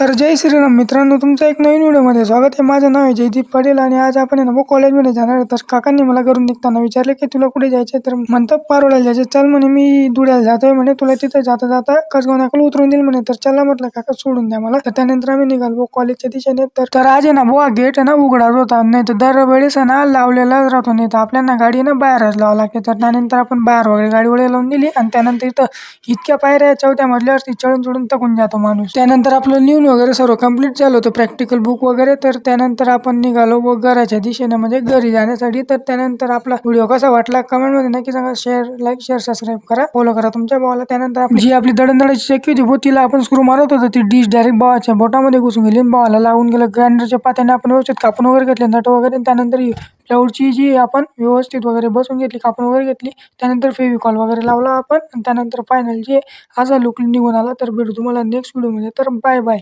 तर जय श्रीराम मित्रांनो, तुमचं एक नवीन व्हिडिओमध्ये स्वागत आहे. माझं नाव आहे जयदीप पटेल आणि आज आपण आहे ना कॉलेजमध्ये जाणार आहे. तर काकांनी मला घरून निघताना विचारले की तुला कुठे जायचे, तर म्हणतात पारोळ्याला जायचे. चल म्हणे, मी धुळ्याला जातोय म्हणे, तुला तिथं जाता जाता कसगाव नाक्याला उतरून देईल म्हणे. तर चला म्हटलं काका, सोडून द्या मला. तर त्यानंतर आम्ही निघालो कॉलेजच्या दिशेने. तर आज आहे ना बुवा गेट आहे ना उघडाच होता, नाही तर दरवेळेस आहे ना लावलेलाच राहतो. नाही तर आपल्याला गाडी ना बाहेरच लावावं लागते. तर त्यानंतर आपण बाहेर वगैरे गाडी वगैरे लावून दिली आणि त्यानंतर इथं इतक्या पायऱ्या चौथ्या मजल्यावरती चढून चढून थकून जातो माणूस. त्यानंतर आपलं लिहून वगैरे सर्व कंप्लीट झालं होतं, प्रॅक्टिकल बुक वगैरे. तर त्यानंतर आपण निघालो व घराच्या दिशेने, म्हणजे घरी जाण्यासाठी. तर त्यानंतर आपला व्हिडिओ कसा वाटला कमेंट मध्ये नक्की सांगा. लाईक शेअर सबस्क्राईब करा, फॉलो करा तुमच्या भावाला. त्यानंतर आपली दळणदळाची चक्की होती तिला आपण स्क्रू मारत होतो, ती डिश डायरेक्ट भावाच्या बोटामध्ये घुसून गेली, भावाला लागून गेलं. ग्राइंडरच्या पात्याने आपण व्यवस्थित कापून वगैरे घेतले नट वगैरे. त्यानंतर प्लाऊडची जी आपण व्यवस्थित वगैरे बसून घेतली, कापून वगैरे घेतली. त्यानंतर फेविकॉल वगैरे लावला आपण. त्यानंतर फायनल जे असा लुक निघून आला. तर भेटू तुम्हाला नेक्स्ट व्हिडिओ मध्ये. तर बाय बाय.